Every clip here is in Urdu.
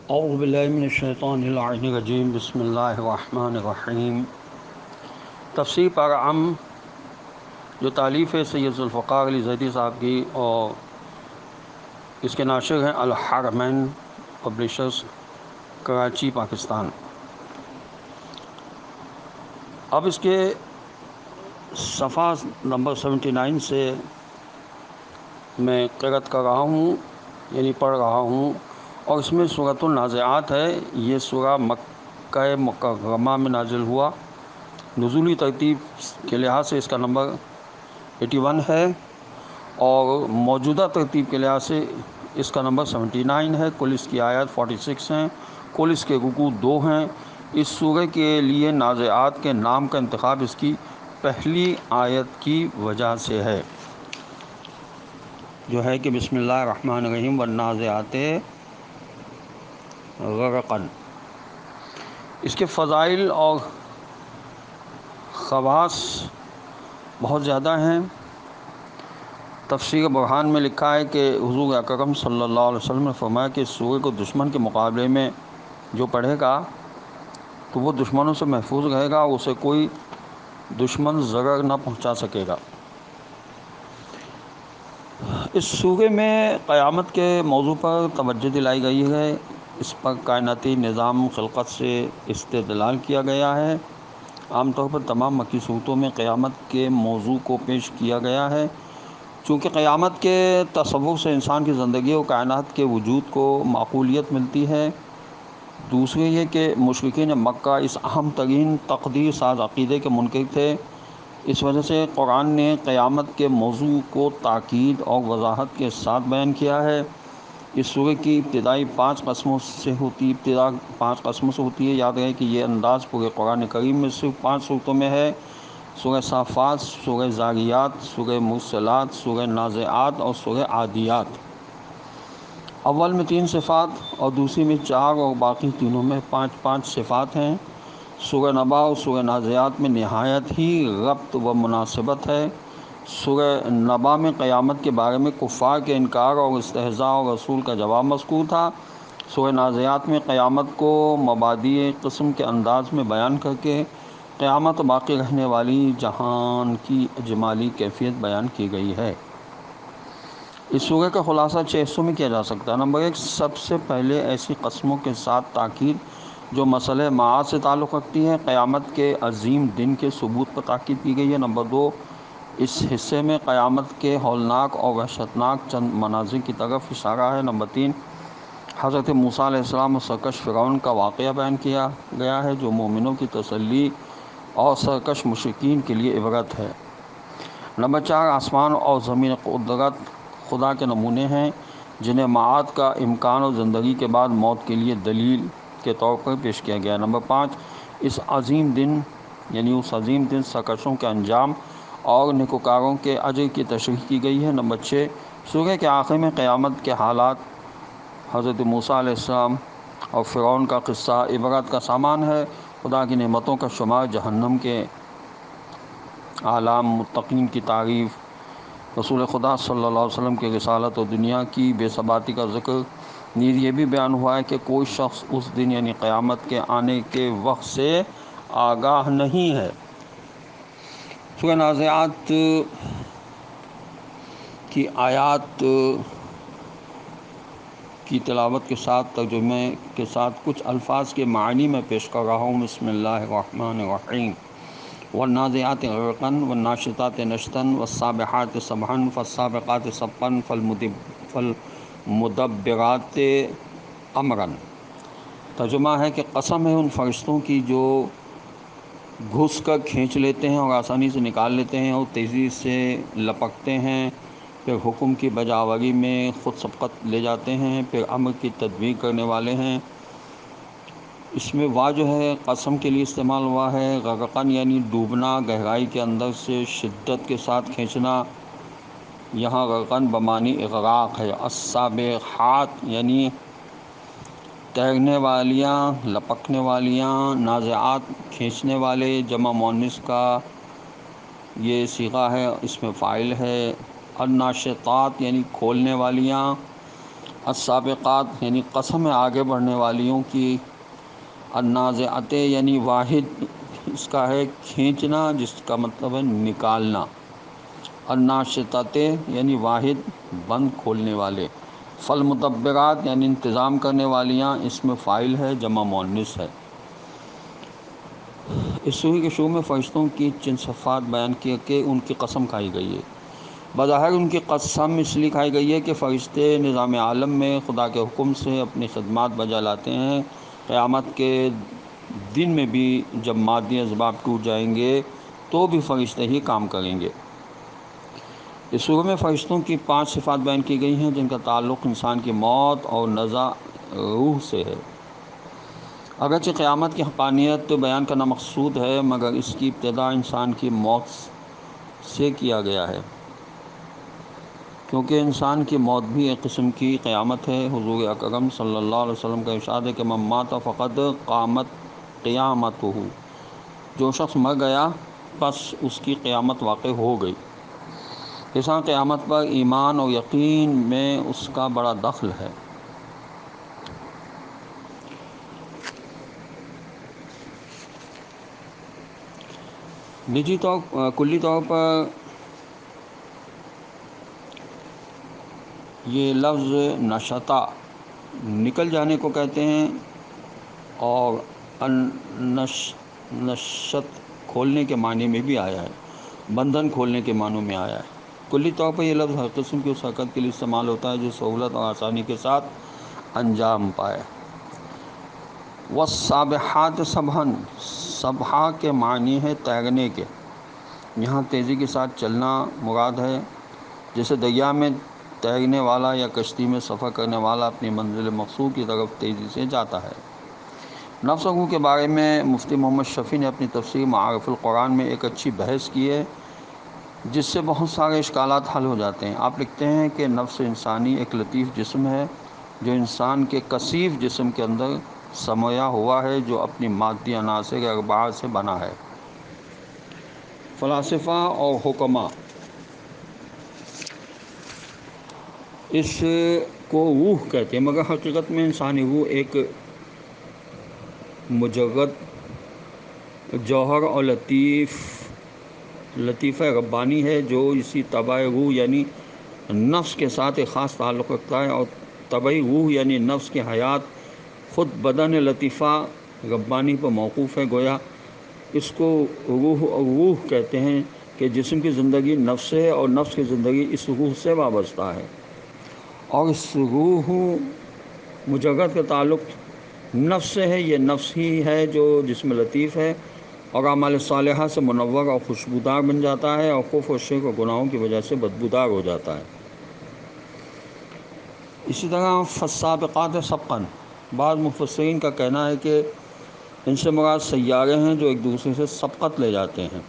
اعوذ باللہ من الشیطان الرجیم بسم اللہ الرحمن الرحیم۔ تفسیر پارہ جو تالیف ہے سید ذوالفقار علی زیدی صاحب کی، اور اس کے ناشر ہیں الحرمین پبلشرز، کراچی، پاکستان۔ اب اس کے صفحہ نمبر 79 سے میں قرأت کر رہا ہوں، یعنی پڑھ رہا ہوں، اور اس میں سورۃ النازعات ہے۔ یہ سورہ مکہ مکرمہ میں نازل ہوا۔ نزولی ترتیب کے لحاظ سے اس کا نمبر 81 ہے، اور موجودہ ترتیب کے لحاظ سے اس کا نمبر 79 ہے۔ کل اس کی آیات 46 ہیں، کل اس کے رکوع 2 ہیں۔ اس سورہ کے لیے نازعات کے نام کا انتخاب اس کی پہلی آیت کی وجہ سے ہے، جو ہے کہ بسم اللہ الرحمن الرحیم والنازعات غرقا۔ اس کے فضائل اور خواص بہت زیادہ ہیں۔ تفسیر برہان میں لکھا ہے کہ حضور اکرم صلی اللہ علیہ وسلم نے فرمایا کہ اس سورہ کو دشمن کے مقابلے میں جو پڑھے گا تو وہ دشمنوں سے محفوظ رہے گا، اسے کوئی دشمن ضرر نہ پہنچا سکے گا۔ اس سورہ میں قیامت کے موضوع پر توجہ دلائی گئی ہے۔ اس پر کائناتی نظام خلقت سے استدلال کیا گیا ہے۔ عام طور پر تمام مکی صورتوں میں قیامت کے موضوع کو پیش کیا گیا ہے، چونکہ قیامت کے تصور سے انسان کی زندگی اور کائنات کے وجود کو معقولیت ملتی ہے۔ دوسری یہ کہ مشرکین مکہ اس اہم ترین تقدیر ساز عقیدے کے منکر تھے۔ اس وجہ سے قرآن نے قیامت کے موضوع کو تاکید اور وضاحت کے ساتھ بیان کیا ہے۔ اس سورہ کی ابتدا 5 قسموں سے ہوتی ہے۔ یاد رہے کہ یہ انداز پورے قرآن کریم میں صرف 5 صورتوں میں ہے: سورہ صافات، سورہ ذاریات، سورہ مرسلات، سورہ نازعات اور سورہ عادیات۔ اول میں 3 صفات اور دوسری میں 4 اور باقی تینوں میں 5 صفات ہیں۔ سورہ نبا اور سورہ نازعات میں نہایت ہی ربط و مناسبت ہے۔ سورہ نبا میں قیامت کے بارے میں کفار کے انکار اور استہزاء اور رسول کا جواب مذکور تھا۔ سورہ نازعات میں قیامت کو مبادئ قسم کے انداز میں بیان کر کے قیامت باقی رہنے والی جہان کی اجمالی کیفیت بیان کی گئی ہے۔ اس سورہ کا خلاصہ 6 حصوں میں کیا جا سکتا ہے۔ نمبر 1، سب سے پہلے ایسی قسموں کے ساتھ تاکید جو مسئلہ معاد سے تعلق رکھتی ہے۔ قیامت کے عظیم دن کے ثبوت پر تاکید کی گئی ہے۔ نمبر 2، اس حصے میں قیامت کے ہولناک اور وحشتناک چند مناظر کی طرف اشارہ ہے۔ نمبر 3، حضرت موسیٰ علیہ السلام اور سرکش فرعون کا واقعہ بیان کیا گیا ہے، جو مومنوں کی تسلی اور سرکش مشرکین کے لیے عبرت ہے۔ نمبر 4، آسمان اور زمین قدرت خدا کے نمونے ہیں، جنہیں معاد کا امکان اور زندگی کے بعد موت کے لیے دلیل کے طور پر پیش کیا گیا ہے۔ نمبر 5، اس عظیم دن سرکشوں کے انجام اور نیکوکاروں کے اجر کی تشریح کی گئی ہے۔ نمبر 6، سورہ کے آخر میں قیامت کے حالات، حضرت موسیٰ علیہ السلام اور فرعون کا قصہ عبرت کا سامان ہے۔ خدا کی نعمتوں کا شمار، جہنم کے اعلام، متقین کی تعریف، رسول خدا صلی اللہ علیہ وسلم کی رسالت اور دنیا کی بے ثباتی کا ذکر۔ نیز یہ بھی بیان ہوا ہے کہ کوئی شخص اس دن یعنی قیامت کے آنے کے وقت سے آگاہ نہیں ہے۔ سورہ نازعات کی آیات کی تلاوت کے ساتھ ترجمے کے ساتھ کچھ الفاظ کے معنی میں پیش کر رہا ہوں۔ بسم اللہ الرحمن الرحیم۔ والنازعات غرقا والناشطات نشطا والسابحات سبحا فالسابقات سبقا فالمدبرات امرا۔ ترجمہ ہے کہ قسم ہے ان فرشتوں کی جو گھس کر کھینچ لیتے ہیں اور آسانی سے نکال لیتے ہیں اور تیزی سے لپکتے ہیں، پھر حکم کی بجاوری میں خود سبقت لے جاتے ہیں، پھر امر کی تدبیر کرنے والے ہیں۔ اس میں وا جو ہے قسم کے لیے استعمال ہوا ہے۔ غرقاً یعنی ڈوبنا، گہرائی کے اندر سے شدت کے ساتھ کھینچنا، یہاں غرقاً بمعنی اغراق ہے۔ السابحات یعنی تیرنے والیاں، لپکنے والیاں۔ نازعات کھینچنے والے، جمع مؤنث کا یہ صیغہ ہے، اس میں فاعل ہے۔ الناشطات یعنی کھولنے والیاں۔ السابقات یعنی قسم آگے بڑھنے والیوں کی، النازعات یعنی واحد اس کا ہے کھینچنا جس کا مطلب ہے نکالنا، الناشطات یعنی واحد بند کھولنے والے، فالمدبرات یعنی انتظام کرنے والیاں، اس میں فاعل ہے جمع مؤنث ہے۔ اس سورہ کے شروع میں فرشتوں کی چند صفات بیان کیے کہ ان کی قسم کھائی گئی ہے۔ بظاہر ان کی قسم اس لیے کھائی گئی ہے کہ فرشتے نظام عالم میں خدا کے حکم سے اپنی خدمات بجا لاتے ہیں۔ قیامت کے دن میں بھی جب مادی اسباب ٹوٹ جائیں گے تو بھی فرشتے ہی کام کریں گے۔ اس سورہ میں فرشتوں کی 5 صفات بیان کی گئی ہیں جن کا تعلق انسان کی موت اور نزع روح سے ہے۔ اگرچہ قیامت کی حقانیت بیان کرنا مقصود ہے مگر اس کی ابتدا انسان کی موت سے کیا گیا ہے، کیونکہ انسان کی موت بھی ایک قسم کی قیامت ہے۔ حضور اکرم صلی اللہ علیہ وسلم کا ارشاد ہے کہ من مات فقد قامت قیامتہ، جو شخص مر گیا پس اس کی قیامت واقع ہو گئی۔ اس طرح قیامت پر ایمان اور یقین میں اس کا بڑا دخل ہے۔ کلی طور پر یہ لفظ نشطہ نکل جانے کو کہتے ہیں، اور نشط کھولنے کے معنی میں بھی آیا ہے، بندھن کھولنے کے معنی میں آیا ہے۔ کلی طور پر یہ لفظ ہر قسم کی اس حرکت کے لیے استعمال ہوتا ہے جو سہولت اور آسانی کے ساتھ انجام پائے۔ والسابحات سبحا، سبحہ کے معنی ہے تیرنے کے، یہاں تیزی کے ساتھ چلنا مراد ہے، جیسے دریا میں تیرنے والا یا کشتی میں سفر کرنے والا اپنی منزل مقصود کی طرف تیزی سے جاتا ہے۔ نفس و روح کے بارے میں مفتی محمد شفیع نے اپنی تفسیر معارف القرآن میں ایک اچھی بحث کی ہے جس سے بہت سارے اشکالات حل ہو جاتے ہیں۔ آپ لکھتے ہیں کہ نفس انسانی ایک لطیف جسم ہے جو انسان کے کثیف جسم کے اندر سمویا ہوا ہے، جو اپنی مادی عناصر اربعہ سے بنا ہے۔ فلاسفہ اور حکماء اس کو روح کہتے ہیں، مگر حقیقت میں انسانی روح ایک مجرد جوہر اور لطیفہ ربانی ہے جو اسی طبع روح یعنی نفس کے ساتھ ایک خاص تعلق رکھتا ہے، اور طبعی روح یعنی نفس کی حیات خود بدن لطیفہ ربانی پر موقوف ہے۔ گویا اس کو روح کہتے ہیں کہ جسم کی زندگی نفس سے ہے اور نفس کی زندگی اس روح سے وابستہ ہے، اور اس روح مجرد کا تعلق نفس سے ہے۔ یہ نفس ہی ہے جو جسم لطیف ہے اور اعمال صالحہ سے منور اور خوشبودار بن جاتا ہے، اور کفر و شرک اور گناہوں کی وجہ سے بدبودار ہو جاتا ہے۔ اسی طرح فالسابقات سبقا، بعض مفسرین کا کہنا ہے کہ ان سے مراد سیارے ہیں جو ایک دوسرے سے سبقت لے جاتے ہیں۔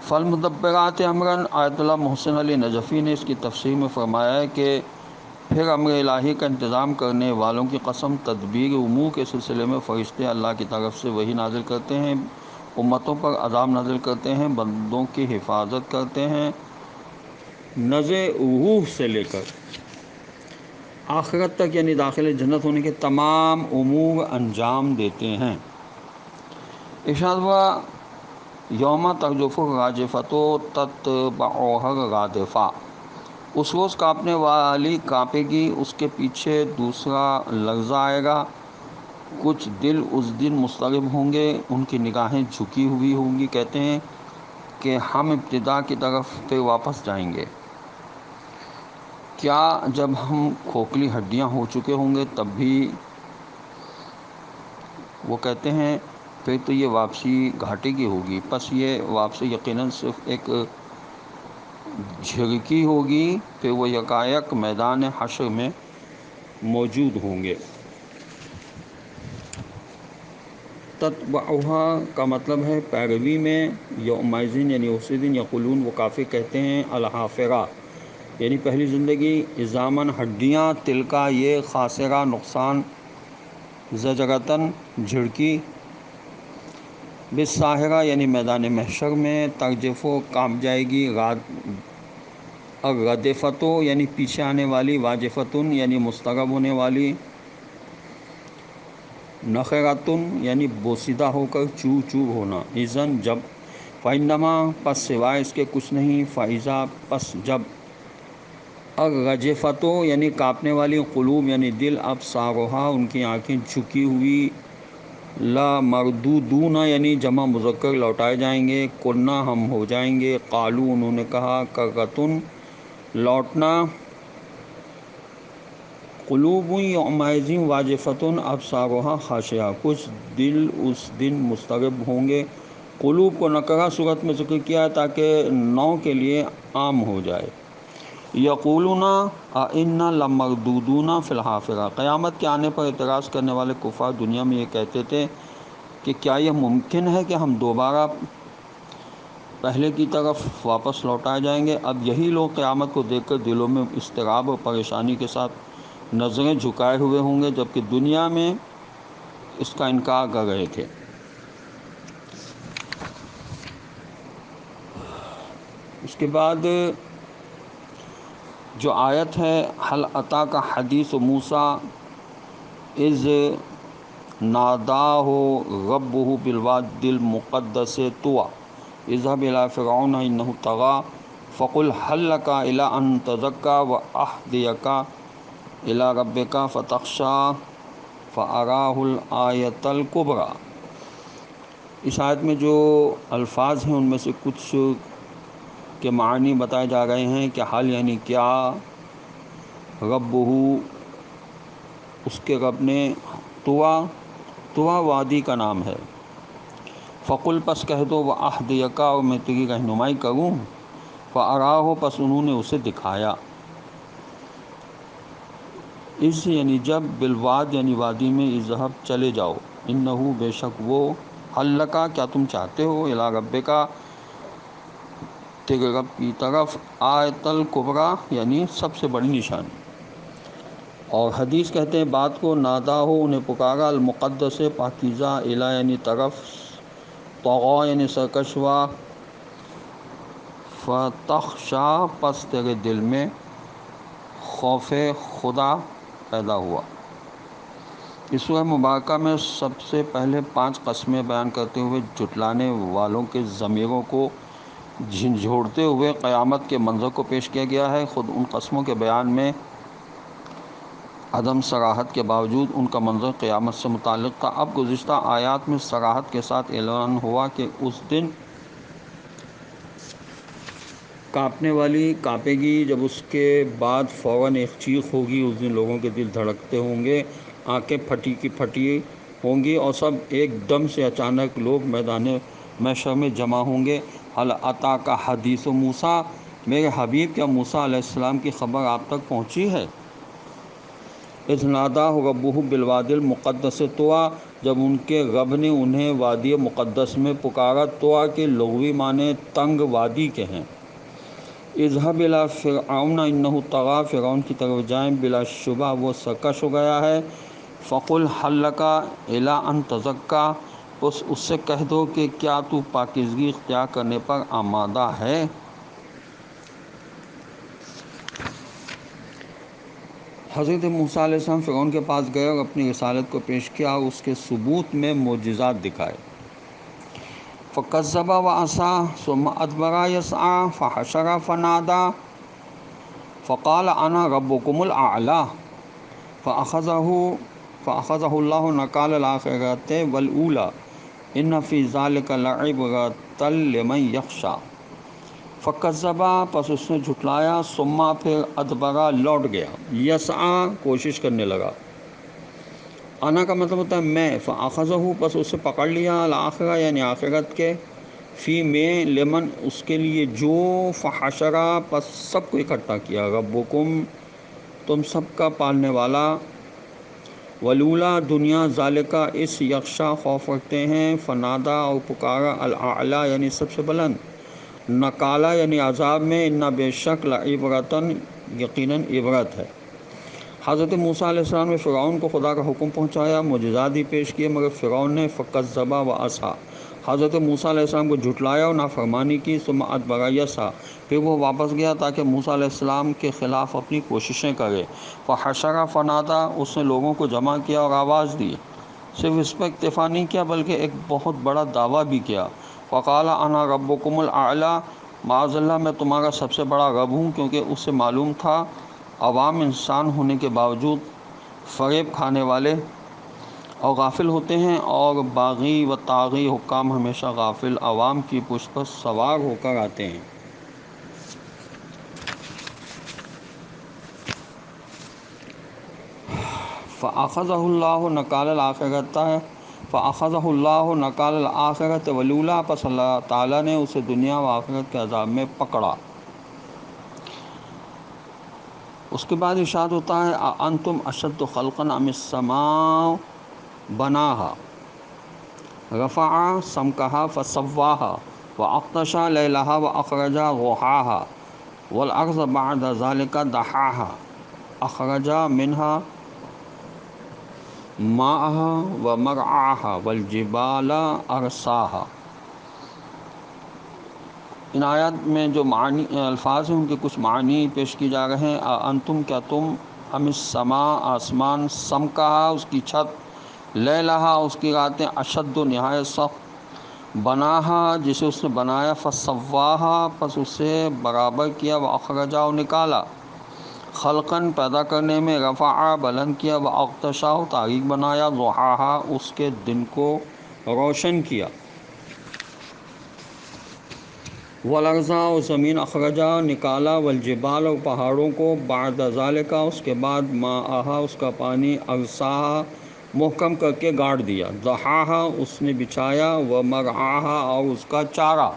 فالمدبرات امراً، آیت اللہ محسن علی نجفی نے اس کی تفسیر میں فرمایا ہے کہ پھر امر الہی کا انتظام کرنے والوں کی قسم، تدبیر امور کے سلسلے میں فرشتے اللہ کی طرف سے وحی نازل کرتے ہیں، امتوں پر عذاب نازل کرتے ہیں، بندوں کی حفاظت کرتے ہیں، نزع روح سے لے کر آخرت تک یعنی داخل جنت ہونے کے تمام امور انجام دیتے ہیں۔ ارشاد ہوا یوم ترجف الراجفۃ تتبعها الرادفہ، اس روز کانپنے والی کانپے گی، اس کے پیچھے دوسرا لرزہ آئے گا۔ کچھ دل اس دن مضطرب ہوں گے، ان کی نگاہیں جھکی ہوئی ہوں گی، کہتے ہیں کہ ہم ابتدا کی طرف پھر واپس جائیں گے۔ کیا جب ہم کھوکھلی ہڈیاں ہو چکے ہوں گے تب بھی؟ وہ کہتے ہیں پھر تو یہ واپسی گھاٹے کی ہوگی، پس یہ واپسی یقیناً صرف ایک جھرکی ہوگی، پھر وہ یکایک میدان حشر میں موجود ہوں گے۔ تتبعها کا مطلب ہے پیروی میں، یومئذ یعنی اسی دن، یقولون وہ کافر کہتے ہیں، الحافرہ یعنی پہلی زندگی، عظاماً ہڈیاں، تلکا یہ، خاسرہ نقصان، زجرتاً جھڑکی، بالساہرہ یعنی میدان محشر میں، ترجف کانپ جائے گی، غدفتو یعنی پیچھے آنے والی، واجفتن یعنی مستغرب ہونے والی، نخرتن یعنی بوسیدہ ہو کر چور چور ہونا، اذن جب، فإنما پس سوائے اس کے کچھ نہیں، فإذا پس جب، الرجفتو یعنی کانپنے والی، قلوب یعنی دل، ابصارها ان کی آنکھیں جھکی ہوئی، لا مردودون یعنی جمع مذکر لوٹائے جائیں گے، کننا ہم ہو جائیں گے، قالو انہوں نے کہا، کرتن لوٹنا، قلوب یومئذ واجفتن ابصارها خاشعہ کچھ دل اس دن مضطرب ہوں گے۔ قلوب کو نکرہ صورت میں ذکر کیا ہے تاکہ نو کے لیے عام ہو جائے۔ یقولون انا لمردودون فی الحافرہ، قیامت کے آنے پر اعتراض کرنے والے کفار دنیا میں یہ کہتے تھے کہ کیا یہ ممکن ہے کہ ہم دوبارہ پہلے کی طرف واپس لوٹائے جائیں گے؟ اب یہی لوگ قیامت کو دیکھ کر دلوں میں اضطراب اور پریشانی کے ساتھ نظریں جھکائے ہوئے ہوں گے، جبکہ دنیا میں اس کا انکار کر رہے تھے۔ اس کے بعد جو آیت ہے، حل اتاک حدیث موسیٰ اذ ناداہ ربہ بالوادی المقدس طویٰ اذهب الی فرعون انہ طغیٰ فقل هل لک الی ان تزکی واہدیک الی ربک فتخشی فاراہ الآیۃ الکبریٰ۔ اس آیت میں جو الفاظ ہیں ان میں سے کچھ کے معنی بتائے جا رہے ہیں کہ حل یعنی کیا، ربہ اس کے رب نے، طویٰ وادی کا نام ہے، فقل پس کہہ دو، واہدیک اور میں تیری رہنمائی کروں، فاراہ پس انہوں نے اسے دکھایا، اس یعنی جب، بالواد یعنی وادی میں، اذهب چلے جاؤ، انہ بے شک وہ، حل لک کیا تم چاہتے ہو، الی ربک تیرے رب کی طرف، آیۃ الکبریٰ یعنی سب سے بڑی نشانی۔ اور حدیث کہتے ہیں بات کو، نادا ہو انہیں پکارا، المقدس پاکیزہ، الی یعنی طرف، طغیٰ یعنی سرکش ہوا، فتخشی پس تیرے دل میں خوف خدا پیدا ہوا۔ اس سورہ مبارکہ میں سب سے پہلے 5 قسمیں بیان کرتے ہوئے جھٹلانے والوں کے ضمیروں کو جھنجھوڑتے ہوئے قیامت کے منظر کو پیش کیا گیا ہے۔ خود ان قسموں کے بیان میں عدم صراحت کے باوجود ان کا منظر قیامت سے متعلق تھا۔ اب گزشتہ آیات میں صراحت کے ساتھ اعلان ہوا کہ اس دن کانپنے والی کانپے گی، جب اس کے بعد فوراً ایک چیخ ہوگی، اس دن لوگوں کے دل دھڑکتے ہوں گے، آنکھیں پھٹی کی پھٹی ہوں گی، اور سب ایک دم سے اچانک لوگ میدان محشر میں جمع ہوں گے۔ حل اتاک حدیث موسیٰ، میرے حبیب کیا موسیٰ علیہ السلام کی خبر آپ تک پہنچی ہے؟ اذ ناداہ ربہ بالوادی المقدس طویٰ، جب ان کے رب نے انہیں وادی مقدس میں پکارا۔ طویٰ کے لغوی معنی تنگ وادی کے ہیں۔ اذهب الی فرعون انہ طغیٰ، فرعون کی طرف جائیں، بلا شبہ وہ سرکش ہو گیا ہے۔ فقل هل لک الی ان تزکی، اس سے کہہ دو کہ کیا تو پاکیزگی اختیار کرنے پر آمادہ ہے۔ حضرت موسیٰ علیہ السلام فرعون کے پاس گئے اور اپنی رسالت کو پیش کیا اور اس کے ثبوت میں معجزات دکھائے۔ فکذب وعصیٰ ثم ادبر یسعیٰ فحشر فنادیٰ فقال انا ربکم الاعلیٰ فأخذہ اللہ نکال الآخرۃ والأولیٰ ان فی ذلک لعبرۃ لمن یخشیٰ۔ فکذب پس اس نے جھٹلایا، ثم پھر ادبر لوٹ گیا، یسعیٰ کوشش کرنے لگا، انا کا مطلب ہوتا ہے میں، فاخذہ پس اسے پکڑ لیا، الآخرہ یعنی آخرت کے، فی میں لمن اس کے لیے جو، فحشرا پس سب کو اکٹھا کیا، ربکم تم سب کا پالنے والا، ولولا دنیا، ذالکہ اس، یخشا خوف رکھتے ہیں، فنادا اور پکارا، الاعلیٰ یعنی سب سے بلند، نکالا یعنی عذاب میں، انا بے شک، لعبرتن یقیناً عبرت ہے۔ حضرت موسیٰ علیہ السلام نے فرعون کو خدا کا حکم پہنچایا، معجزات بھی پیش کیے، مگر فرعون نے فکذب وعصیٰ حضرت موسیٰ علیہ السلام کو جھٹلایا اور نافرمانی کی، ثم ادبر یسعی، پھر وہ واپس گیا تاکہ موسیٰ علیہ السلام کے خلاف اپنی کوششیں کرے۔ فحشر فنادا، اس نے لوگوں کو جمع کیا اور آواز دی، صرف اس پر اکتفا نہیں کیا بلکہ ایک بہت بڑا دعویٰ بھی کیا۔ فقال انا ربکم الاعلی، معاذ اللہ میں تمہارا سب سے بڑا رب ہوں، کیونکہ اس سے معلوم تھا عوام انسان ہونے کے باوجود فریب کھانے والے اور غافل ہوتے ہیں، اور باغی و طاغی حکام ہمیشہ غافل عوام کی پشت پر سوار ہو کر آتے ہیں۔ فأخذہ اللہ نکال الآخرۃ فأخذہ اللہ نکال الآخرۃ والأولیٰ، پس اللہ تعالیٰ نے اسے دنیا و آخرت کے عذاب میں پکڑا۔ اس کے بعد ارشاد ہوتا ہے اانتم اشد خلقا ام السماء بناها رفع سمكها فسواها واغطش ليلها واخرج ضحاها والارض بعد ذلك دحاها اخرج منها ماءها ومرعاها والجبال ارساها۔ ان آیات میں جو معنی الفاظ ہیں ان کے کچھ معنی پیش کی جا رہے ہیں۔ انتم، کیا تم، ام السماء آسمان، سمکہا اس کی چھت، لیلہا اس کی راتیں، اشد نہایت سخت، بناہا جسے اس نے بنایا، فسواہا پس اسے برابر کیا، واخرجا نکالا، خلقاً پیدا کرنے میں، رفعا بلند کیا، واغطشا تاریک بنایا، ضحاہا اس کے دن کو روشن کیا، والارض اور زمین، اخرجا نکالا، والجبال اور پہاڑوں کو، بعد ذالک اس کے بعد، ماءہا اس کا پانی، ارساہا محکم کر کے گاڑ دیا، ضحاہا اس نے بچھایا، ومرعاہا اور اس کا چارہ،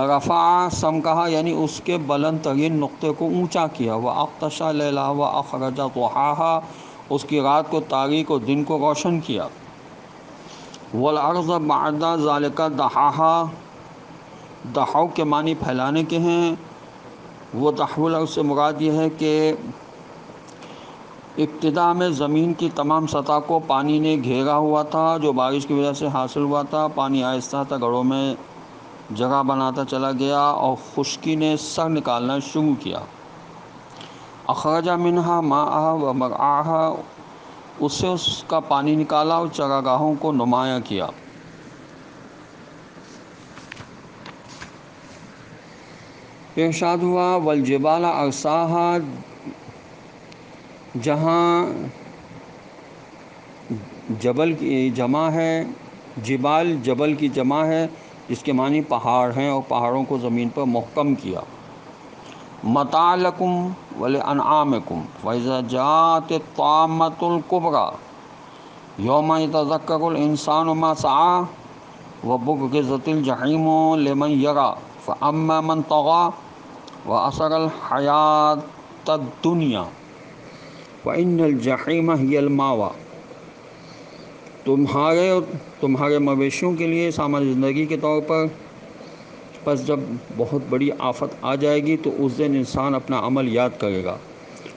رفع سمکہا یعنی اس کے بلند ترین نقطے کو اونچا کیا، واغطش لیلہا واخرج ضحاہا اس کی رات کو تاریک اور دن کو روشن کیا، والارض بعد ذالک دحاہا، دحو کے معنی پھیلانے کے ہیں۔ وہ دحو الارض سے مراد یہ ہے کہ ابتدا میں زمین کی تمام سطح کو پانی نے گھیرا ہوا تھا، جو بارش کی وجہ سے حاصل ہوا تھا۔ پانی آہستہ گڑھوں میں جگہ بناتا چلا گیا اور خشکی نے سر نکالنا شروع کیا۔ اخرج منہا ماءہا ومرعاہا اس سے اس کا پانی نکالا اور چراگاہوں کو نمایاں کیا۔ ارشاد ہوا والجبال ارساہا، جہاں جبل کی جمع ہے، جبال جبل کی جمع ہے جس کے معنی پہاڑ ہیں، اور پہاڑوں کو زمین پر محکم کیا۔ متاع لکم ولانعامکم فاذا جاءت الطامۃ الکبریٰ یوم یتذکر الانسان ما سعی وبرزت الجحیم لمن یری فاما من طغی وآثر الحیاۃ الدنیا فإن الجحیم ہی المأویٰ۔ تمہارے اور تمہارے مویشیوں کے لیے سامان زندگی کے طور پر، پس جب بہت بڑی آفت آ جائے گی تو اس دن انسان اپنا عمل یاد کرے گا،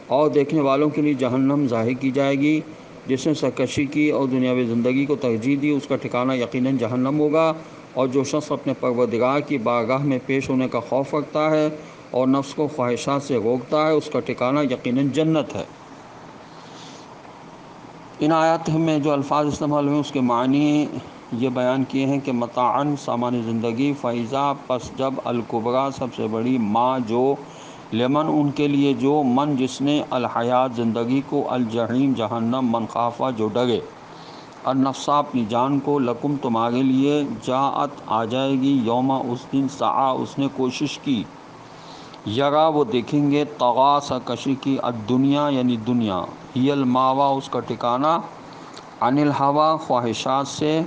اور دیکھنے والوں کے لیے جہنم ظاہر کی جائے گی۔ جس نے سرکشی کی اور دنیاوی زندگی کو ترجیح دی اس کا ٹھکانہ یقیناً جہنم ہوگا، اور جو شخص اپنے پروردگار کی بارگاہ میں پیش ہونے کا خوف رکھتا ہے اور نفس کو خواہشات سے روکتا ہے اس کا ٹھکانہ یقیناً جنت ہے۔ ان آیات میں جو الفاظ استعمال ہوئے اس کے معنی یہ بیان کیے ہیں کہ متاعن سامان زندگی، فائزہ پس جب، الکبریٰ سب سے بڑی، ما جو، لمن ان کے لیے جو، من جس نے، الحیات زندگی کو، الجحیم جہنم، من خافہ جو ڈرے، النفس اپنی جان کو، لکم تمہارے لیے، جاءت آ جائے گی، یوم اس دن، سعی اس نے کوشش کی، یرا وہ دیکھیں گے، طغی سرکشی کی، الدنیا یعنی دنیا، ہی المأویٰ اس کا ٹھکانہ، عن الہویٰ خواہشات سے،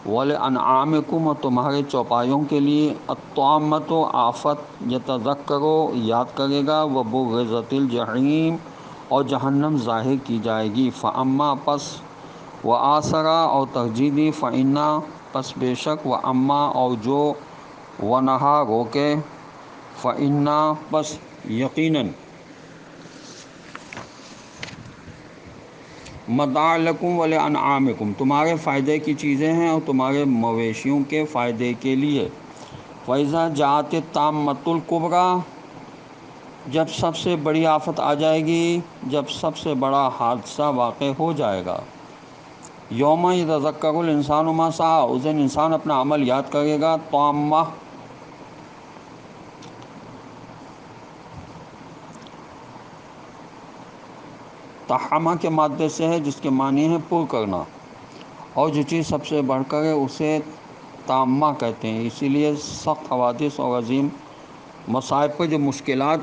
ولانعامکم اور تمہارے چوپایوں کے لیے، الطامۃ آفت، یتذکر یاد کرے گا، وبرزت الجحیم اور جہنم ظاہر کی جائے گی، فاما پس، وآثرا اور ترجیح دی، فإنا پس بے شک، واما اور جو، ونہا روکے، فإنا پس یقیناً، متاع لکم ولانعامکم، تمہارے فائدے کی چیزیں ہیں اور تمہارے مویشیوں کے فائدے کے لیے۔ فَإِذَا جَاءَتِ الطَّامَّةُ الْكُبْرىٰ، جب سب سے بڑی آفت آ جائے گی، جب سب سے بڑا حادثہ واقع ہو جائے گا، یوم یتذکر الانسان ما سعی، اس دن انسان اپنا عمل یاد کرے گا۔ طامہ تحمہ کے مادے سے ہے، جس کے معنی ہے پر کرنا، اور جو چیز سب سے بڑھ کر ہے اسے تامہ کہتے ہیں۔ اسی لیے سخت حوادث اور عظیم مصائب پر جو مشکلات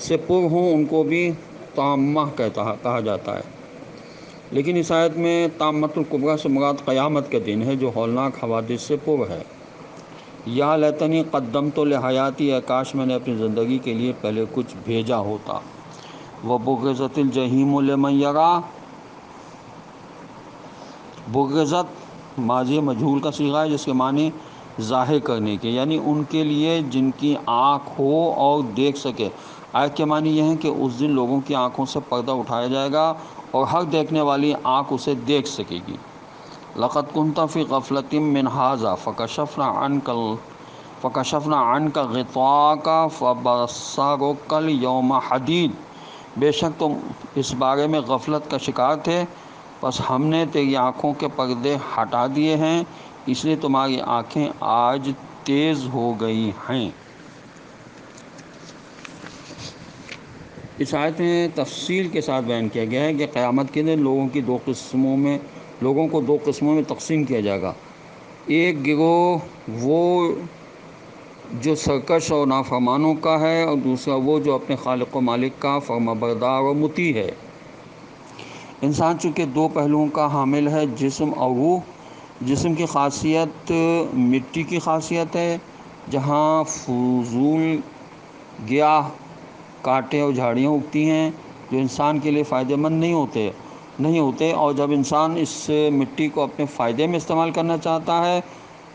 سے پر ہوں ان کو بھی تامہ کہا جاتا ہے۔ لیکن اس آیت میں طامۃ الکبریٰ سے مراد قیامت کے دن ہے، جو ہولناک حوادث سے پر ہے۔ یا لیتنی قدمت لحیاتی، کاش میں نے اپنی زندگی کے لیے پہلے کچھ بھیجا ہوتا۔ وبرزت الجحیم لمن یریٰ، برزت ماضی مجہول کا صیغہ ہے، جس کے معنی ظاہر کرنے کے، یعنی ان کے لیے جن کی آنکھ ہو اور دیکھ سکے۔ آیت کے معنی یہ ہے کہ اس دن لوگوں کی آنکھوں سے پردہ اٹھایا جائے گا اور ہر دیکھنے والی آنکھ اسے دیکھ سکے گی۔ لقد كنت في غفلة من هذا فكشفنا عنك غطاءك فبصرك اليوم حديد، بے شک تم اس بارے میں غفلت کا شکار تھے، بس ہم نے تیری آنکھوں کے پردے ہٹا دیے ہیں، اس لیے تمہاری آنکھیں آج تیز ہو گئی ہیں۔ اس آیت میں تفصیل کے ساتھ بیان کیا گیا ہے کہ قیامت کے دن لوگوں کو دو قسموں میں تقسیم کیا جائے گا۔ ایک گروہ وہ جو سرکش اور نافرمانوں کا ہے، اور دوسرا وہ جو اپنے خالق و مالک کا فرمانبردار اور مطیع ہے۔ انسان چونکہ دو پہلوؤں کا حامل ہے، جسم اور روح۔ جسم کی خاصیت مٹی کی خاصیت ہے، جہاں فضول گیاہ، کانٹے اور جھاڑیاں اگتی ہیں جو انسان کے لیے فائدہ مند نہیں ہوتے، اور جب انسان اس مٹی کو اپنے فائدے میں استعمال کرنا چاہتا ہے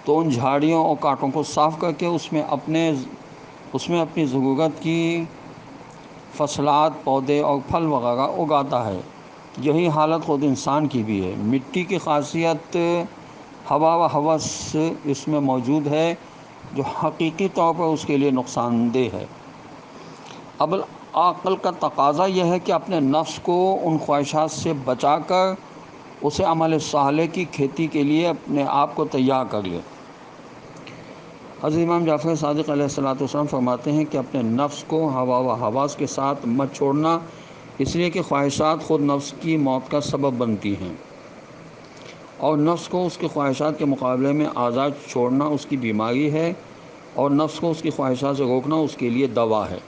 تو ان جھاڑیوں اور کانٹوں کو صاف کر کے اس میں اپنی ضرورت کی فصلات، پودے اور پھل وغیرہ اگاتا ہے۔ یہی حالت خود انسان کی بھی ہے۔ مٹی کی خاصیت ہوا و ہوس اس میں موجود ہے، جو حقیقی طور پر اس کے لیے نقصان دہ ہے۔ اب عقل کا تقاضا یہ ہے کہ اپنے نفس کو ان خواہشات سے بچا کر اسے عمل صالح کی کھیتی کے لیے اپنے آپ کو تیار کر لے۔ حضرت امام جعفر صادق علیہ السلام فرماتے ہیں کہ اپنے نفس کو ہوا و حواس کے ساتھ مت چھوڑنا، اس لیے کہ خواہشات خود نفس کی موت کا سبب بنتی ہیں، اور نفس کو اس کی خواہشات کے مقابلے میں آزاد چھوڑنا اس کی بیماری ہے، اور نفس کو اس کی خواہشات سے روکنا اس کے لیے دوا ہے۔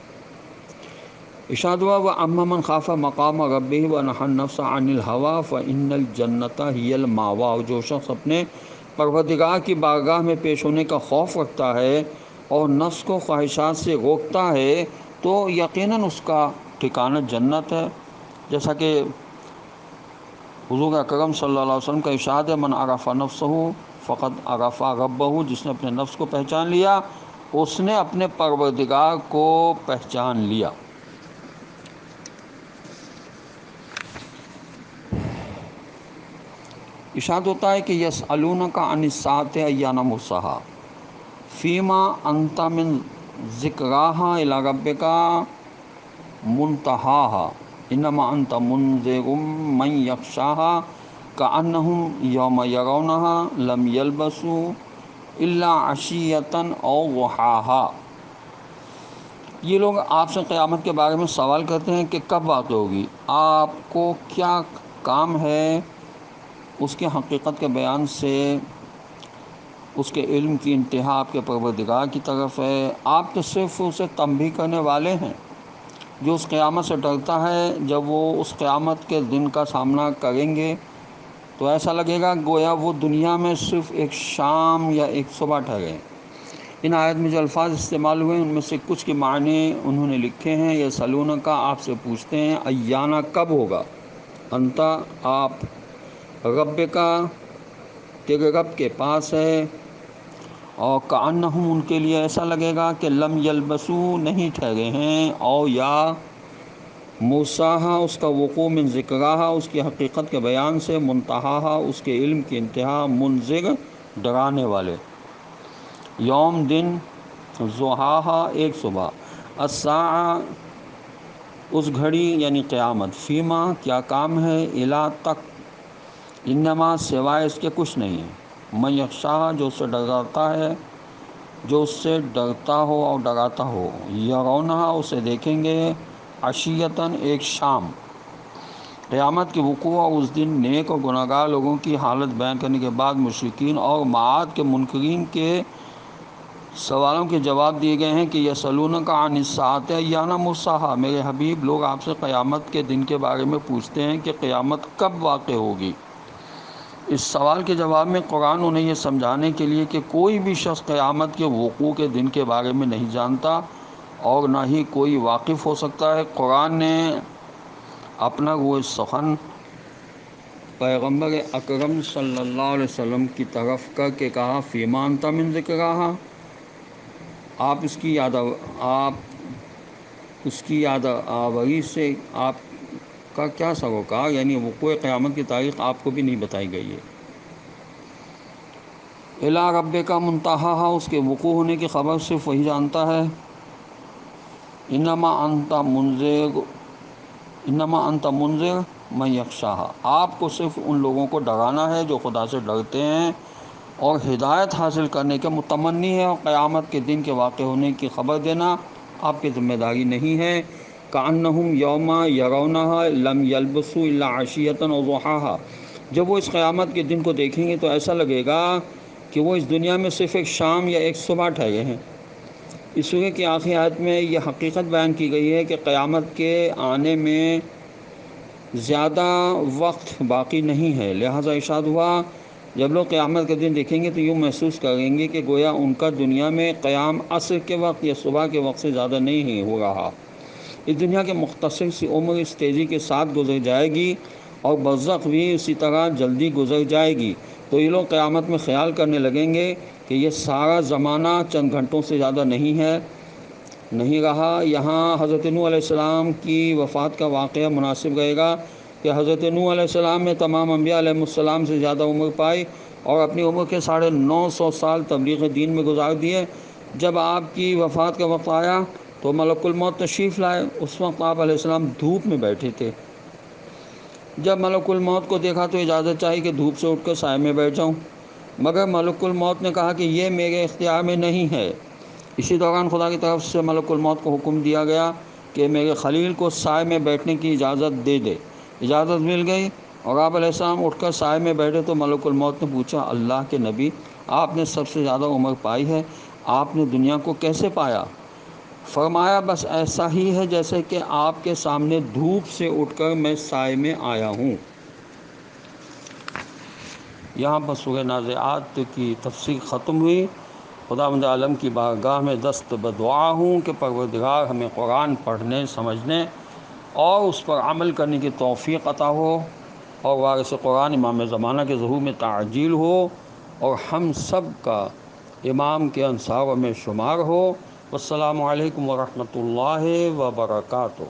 ارشاد ہوا وَأَمَّا مَنْ خَافَ مَقَامَ رَبِّهِ وَنَهَى النَّفْسَ عَنِ الْهَوَىٰ فَإِنَّ الْجَنَّةَ هِيَ الْمَأْوَىٰ، اور جو شخص اپنے پروردگار کی بارگاہ میں پیش ہونے کا خوف رکھتا ہے اور نفس کو خواہشات سے روکتا ہے تو یقیناً اس کا ٹھکانہ جنت ہے۔ جیسا کہ حضور اکرم صلی اللہ علیہ وسلم کا ارشاد ہے، من عرف نفسہ فقد عرف ربہ، جس نے اپنے نفس کو پہچان لیا اس نے اپنے پروردگار کو پہچان لیا۔ ارشاد ہوتا ہے کہ یسألونک عن الساعة ایان مرساہا فیما انت من ذکراہا الی ربک منتہاہا انما انت منذر من یخشاہا کأنہم یوم یرونہا لم یلبثوا الا عشیۃ او ضحاہا۔ یہ لوگ آپ سے قیامت کے بارے میں سوال کرتے ہیں کہ کب واقع ہوگی، آپ کو کیا کام ہے؟ اس کی حقیقت کے بیان سے اس کے علم کی انتہا آپ کے پروردگار کی طرف ہے، آپ تو صرف اسے تنبیہ کرنے والے ہیں۔ جو اس قیامت سے ڈرتا ہے، جب وہ اس قیامت کے دن کا سامنا کریں گے تو ایسا لگے گا گویا وہ دنیا میں صرف ایک شام یا ایک صبح ٹھہرے۔ ان آیت میں جو الفاظ استعمال ہوئے ان میں سے کچھ کے معنی انہوں نے لکھے ہیں۔ یسألونک کا آپ سے پوچھتے ہیں، ایانا کب ہوگا، انتا آپ، رب کا تیرے رب کے پاس ہے، اور کأنہم ان کے لیے ایسا لگے گا کہ لم یلبسو نہیں ٹھہرے ہیں، او یا موسیٰ اس کا وقوع من ذکرہا اس کی حقیقت کے بیان سے، منتہاہا اس کے علم کی انتہا، منذر ڈرانے والے، یوم دن، ضحاہا ایک صبح، الساعہ اس گھڑی یعنی قیامت، فیما کیا کام ہے، الا تک، انما سوائے اس کے کچھ نہیں ہے، من یخشاہا جو اس سے ڈراتا ہے، جو اس سے ڈرتا ہو اور ڈراتا ہو، یرونہا اسے دیکھیں گے، عشیتاً ایک شام، قیامت کے وقوع اور اس دن نیک اور گناہ گار لوگوں کی حالت بیان کرنے کے بعد مشرکین اور معاد کے منکرین کے سوالوں کے جواب دیے گئے ہیں کہ یسألونک عن الساعۃ ایان مرساہا، میرے حبیب لوگ آپ سے قیامت کے دن کے بارے میں پوچھتے ہیں کہ قیامت کب واقع ہوگی۔ اس سوال کے جواب میں قرآن انہیں یہ سمجھانے کے لیے کہ کوئی بھی شخص قیامت کے وقوع کے دن کے بارے میں نہیں جانتا اور نہ ہی کوئی واقف ہو سکتا ہے، قرآن نے اپنا وہ سخن پیغمبر اکرم صلی اللہ علیہ وسلم کی طرف کر کے کہا، فیما انت من ذکرہا، آپ اس کی یاد آوری سے آپ کا کیا سروکار، یعنی وقوع قیامت کی تاریخ آپ کو بھی نہیں بتائی گئی ہے۔ الی ربک منتہاہا اس کے وقوع ہونے کی خبر صرف وہی جانتا ہے، انما انت منذر من یخشاہا، آپ کو صرف ان لوگوں کو ڈرانا ہے جو خدا سے ڈرتے ہیں اور ہدایت حاصل کرنے کے متمنی ہے، اور قیامت کے دن کے واقع ہونے کی خبر دینا آپ کی ذمہ داری نہیں ہے۔ کأنہم یوم یرونہا لم یلبثوا الا عشیۃ و ضحاہا، جب وہ اس قیامت کے دن کو دیکھیں گے تو ایسا لگے گا کہ وہ اس دنیا میں صرف ایک شام یا ایک صبح ٹھہرے ہیں۔ اس سورہ کی آخری آیت میں یہ حقیقت بیان کی گئی ہے کہ قیامت کے آنے میں زیادہ وقت باقی نہیں ہے، لہذا ارشاد ہوا جب لوگ قیامت کے دن دیکھیں گے تو یوں محسوس کریں گے کہ گویا ان کا دنیا میں قیام عصر کے وقت یا صبح کے وقت سے زیادہ نہیں ہو رہا۔ اس دنیا کے مختصر سی عمر اس تیزی کے ساتھ گزر جائے گی اور برزخ بھی اسی طرح جلدی گزر جائے گی، تو یہ لوگ قیامت میں خیال کرنے لگیں گے کہ یہ سارا زمانہ چند گھنٹوں سے زیادہ نہیں رہا۔ یہاں حضرت نوح علیہ السلام کی وفات کا واقعہ مناسب رہے گا کہ حضرت نوح علیہ السلام نے تمام انبیاء علیہ السلام سے زیادہ عمر پائی اور اپنی عمر کے 950 سال تبلیغ دین میں گزار دیے۔ جب آپ کی وفات کا وقت آیا تو ملک الموت تشریف لائے، اس وقت آپ علیہ السلام دھوپ میں بیٹھے تھے۔ جب ملک الموت کو دیکھا تو اجازت چاہی کہ دھوپ سے اٹھ کر سائے میں بیٹھ جاؤں، مگر ملک الموت نے کہا کہ یہ میرے اختیار میں نہیں ہے۔ اسی دوران خدا کی طرف سے ملک الموت کو حکم دیا گیا کہ میرے خلیل کو سائے میں بیٹھنے کی اجازت دے دے۔ اجازت مل گئی اور آپ علیہ السلام اٹھ کر سائے میں بیٹھے تو ملک الموت نے پوچھا، اللہ کے نبی آپ نے سب سے زیادہ عمر پائی ہے، آپ نے دنیا کو کیسے پایا؟ فرمایا بس ایسا ہی ہے جیسے کہ آپ کے سامنے دھوپ سے اٹھ کر میں سائے میں آیا ہوں۔ یہاں پر سورہ نازعات کی تفسیر ختم ہوئی۔ خداوند عالم کی بارگاہ میں دست بدعا ہوں کہ پروردگار ہمیں قرآن پڑھنے، سمجھنے اور اس پر عمل کرنے کی توفیق عطا ہو، اور وارث قرآن امام زمانہ کے ظہور میں تعجیل ہو، اور ہم سب کا امام کے انصار میں شمار ہو۔ والسلام علیکم ورحمۃ اللہ وبرکاتہ۔